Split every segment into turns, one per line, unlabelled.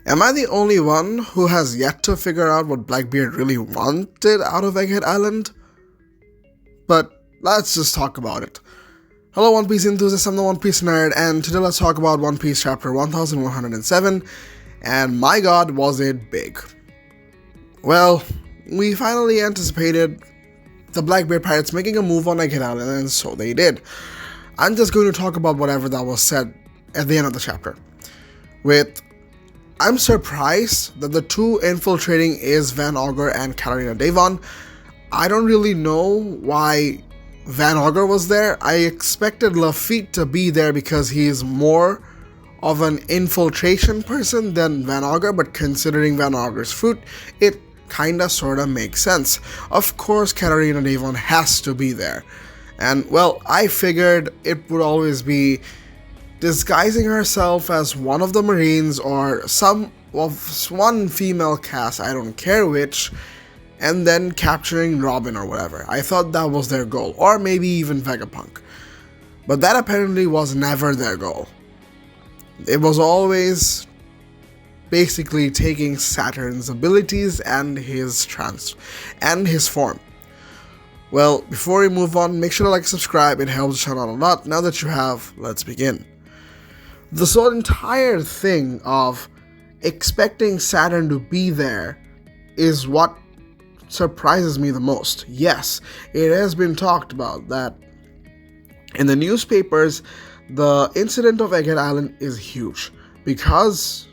Am I the only one who has yet to figure out what Blackbeard really wanted out of Egghead Island? But let's just talk about it. Hello One Piece enthusiasts, I'm the One Piece nerd, and today let's talk about One Piece chapter 1107, and my god was it big. Well, we finally anticipated the Blackbeard pirates making a move on Egghead Island, and so they did. I'm just going to talk about whatever that was said at the end of the chapter. I'm surprised that the two infiltrating is Van Augur and Katarina Devon. I don't really know why Van Augur was there. I expected Lafitte to be there because he's more of an infiltration person than Van Augur, but considering Van Augur's fruit, it kinda sorta makes sense. Of course, Katarina Devon has to be there. And, well, I figured it would always be disguising herself as one of the Marines or one female cast, I don't care which, and then capturing Robin or whatever. I thought that was their goal, or maybe even Vegapunk. But that apparently was never their goal. It was always basically taking Saturn's abilities and his form. Well, before we move on, make sure to like and subscribe, it helps the channel a lot. Now that you have, let's begin. This whole entire thing of expecting Saturn to be there is what surprises me the most. Yes, it has been talked about that in the newspapers, the incident of Egghead Island is huge because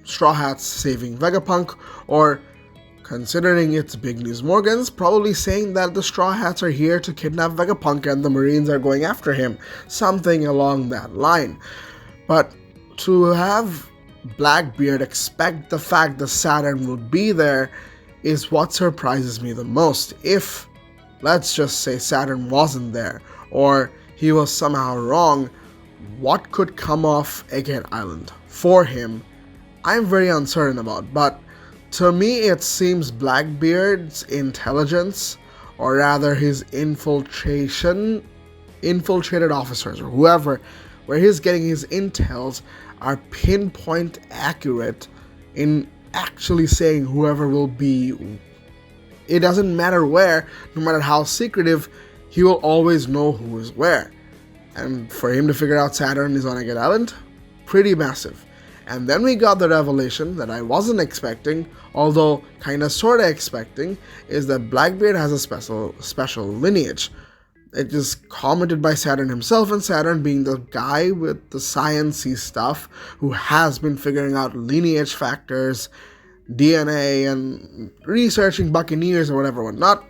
Straw Hats saving Vegapunk, or considering it's Big News Morgan's probably saying that the Straw Hats are here to kidnap Vegapunk and the Marines are going after him, something along that line. But to have Blackbeard expect the fact that Saturn would be there is what surprises me the most. If, let's just say, Saturn wasn't there, or he was somehow wrong, what could come off Egghead Island for him, I'm very uncertain about. But to me, it seems Blackbeard's intelligence, or rather his infiltrated officers, or whoever, where he's getting his intels, are pinpoint accurate in actually saying whoever will be. It doesn't matter where, no matter how secretive, he will always know who is where. And for him to figure out Saturn is on Egghead Island, pretty massive. And then we got the revelation that I wasn't expecting, although kinda sorta expecting, is that Blackbeard has a special lineage. It is commented by Saturn himself, and Saturn being the guy with the science-y stuff who has been figuring out lineage factors, DNA, and researching Buccaneers or whatnot.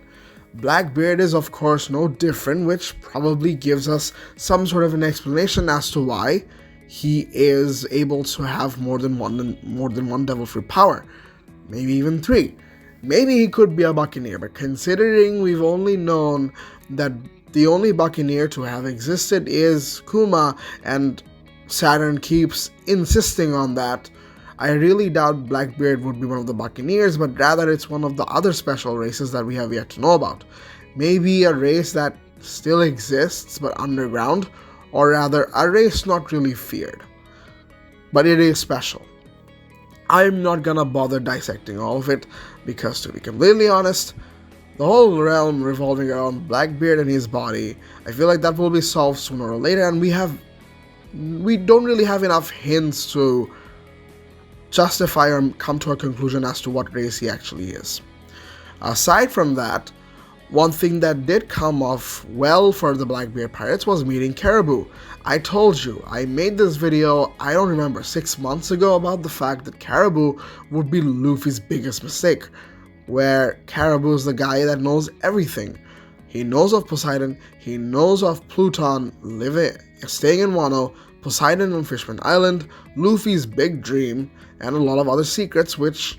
Blackbeard is of course no different, which probably gives us some sort of an explanation as to why he is able to have more than one devil fruit power, maybe even 3. Maybe he could be a Buccaneer, but considering we've only known that the only Buccaneer to have existed is Kuma, and Saturn keeps insisting on that, I really doubt Blackbeard would be one of the Buccaneers, but rather it's one of the other special races that we have yet to know about. Maybe a race that still exists but underground, or rather a race not really feared. But it is special. I'm not gonna bother dissecting all of it, because to be completely honest, the whole realm revolving around Blackbeard and his body, I feel like that will be solved sooner or later, and we don't really have enough hints to justify or come to a conclusion as to what race he actually is. Aside from that, one thing that did come off well for the Blackbeard pirates was meeting Caribou. I told you, I made this video, I don't remember, 6 months ago about the fact that Caribou would be Luffy's biggest mistake, where Caribou is the guy that knows everything. He knows of Poseidon, he knows of Pluton staying in Wano, Poseidon on Fishman Island, Luffy's big dream, and a lot of other secrets which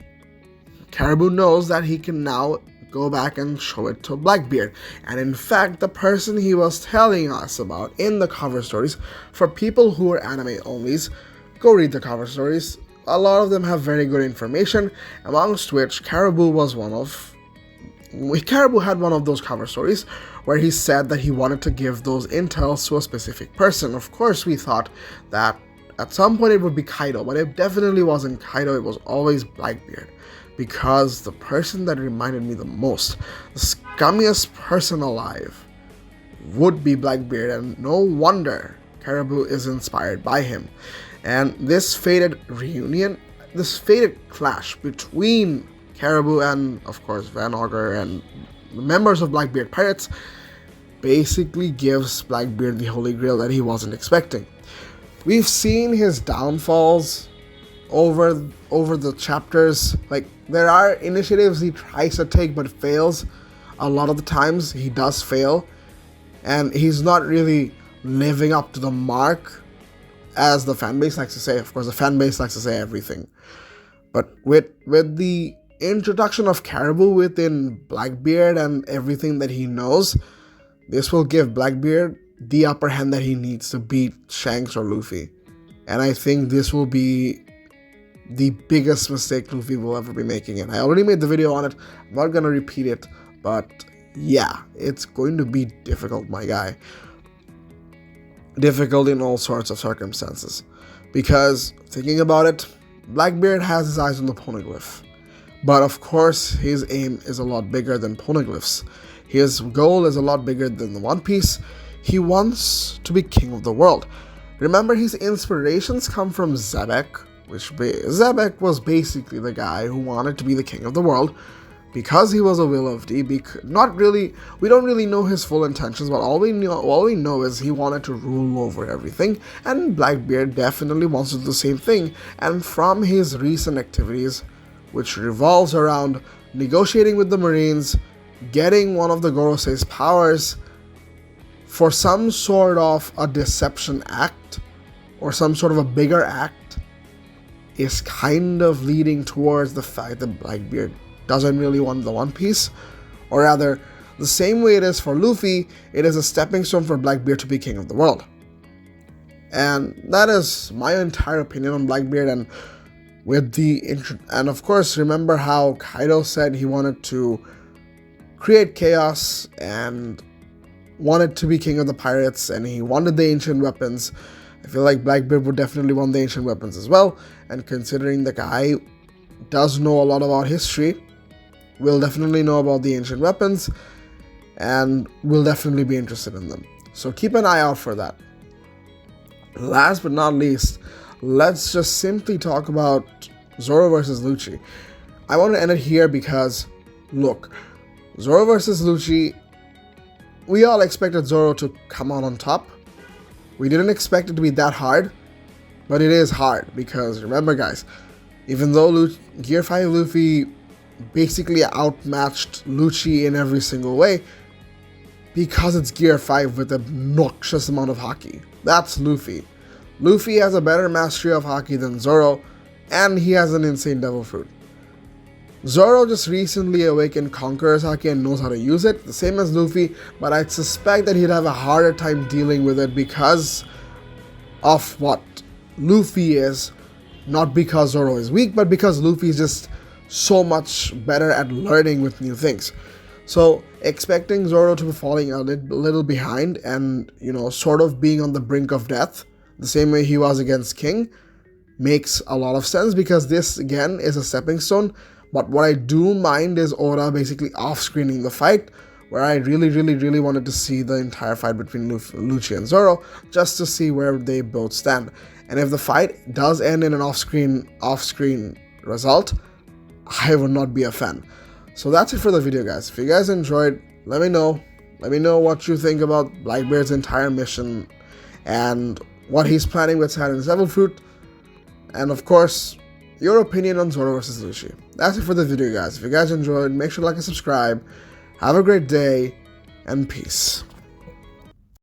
Caribou knows that he can now go back and show it to Blackbeard. And in fact, the person he was telling us about in the cover stories, for people who are anime onlys, go read the cover stories. A lot of them have very good information, amongst which Caribou had one of those cover stories where he said that he wanted to give those intels to a specific person. Of course, we thought that At some point it would be Kaido, but it definitely wasn't Kaido, it was always Blackbeard. Because the person that reminded me the most, the scummiest person alive, would be Blackbeard, and no wonder Caribou is inspired by him. And this fated reunion, this fated clash between Caribou and, of course, Van Augur and the members of Blackbeard Pirates basically gives Blackbeard the Holy Grail that he wasn't expecting. We've seen his downfalls over the chapters. Like, there are initiatives he tries to take but fails. A lot of the times he does fail, and he's not really living up to the mark, as the fanbase likes to say. Of course, the fanbase likes to say everything. But with the introduction of Caribou within Blackbeard and everything that he knows, this will give Blackbeard the upper hand that he needs to beat Shanks or Luffy. And I think this will be the biggest mistake Luffy will ever be making. And I already made the video on it. I'm not going to repeat it. But yeah, it's going to be difficult, my guy. Difficult in all sorts of circumstances. Because, thinking about it, Blackbeard has his eyes on the poneglyph. But of course, his aim is a lot bigger than poneglyphs. His goal is a lot bigger than the One Piece. He wants to be king of the world. Remember, his inspirations come from Zebek, Zebek was basically the guy who wanted to be the king of the world because he was a will of D. We don't really know his full intentions, but all we know is he wanted to rule over everything, and Blackbeard definitely wants to do the same thing. And from his recent activities, which revolves around negotiating with the Marines, getting one of the Gorosei's powers for some sort of a deception act, or some sort of a bigger act, is kind of leading towards the fact that Blackbeard doesn't really want the One Piece. Or rather, the same way it is for Luffy, it is a stepping stone for Blackbeard to be king of the world. And that is my entire opinion on Blackbeard. And of course, remember how Kaido said he wanted to create chaos and wanted to be king of the pirates, and he wanted the ancient weapons. I feel like Blackbeard would definitely want the ancient weapons as well, and considering the guy does know a lot about history, will definitely know about the ancient weapons, and will definitely be interested in them. So keep an eye out for that. Last but not least, let's just simply talk about Zoro versus Lucci. I want to end it here because, look, Zoro versus Lucci, we all expected Zoro to come out on top. We didn't expect it to be that hard, but it is hard because, remember guys, even though Gear 5 Luffy basically outmatched Lucci in every single way, because it's Gear 5 with an obnoxious amount of haki. That's Luffy. Luffy has a better mastery of haki than Zoro, and he has an insane devil fruit. Zoro just recently awakened Conqueror's haki and knows how to use it, the same as Luffy, but I suspect that he'd have a harder time dealing with it because of what Luffy is, not because Zoro is weak, but because Luffy is just so much better at learning with new things. So expecting Zoro to be falling a little behind and, sort of being on the brink of death, the same way he was against King, makes a lot of sense because this, again, is a stepping stone. But what I do mind is Oda basically off-screening the fight, where I really wanted to see the entire fight between Lucci and Zoro, just to see where they both stand. And if the fight does end in an off-screen result, I would not be a fan. So that's it for the video, guys. If you guys enjoyed, let me know. Let me know what you think about Blackbeard's entire mission and what he's planning with Saturn's Devil Fruit. And of course, your opinion on Zoro vs. Lucci. That's it for the video, guys. If you guys enjoyed, make sure to like and subscribe. Have a great day, and peace.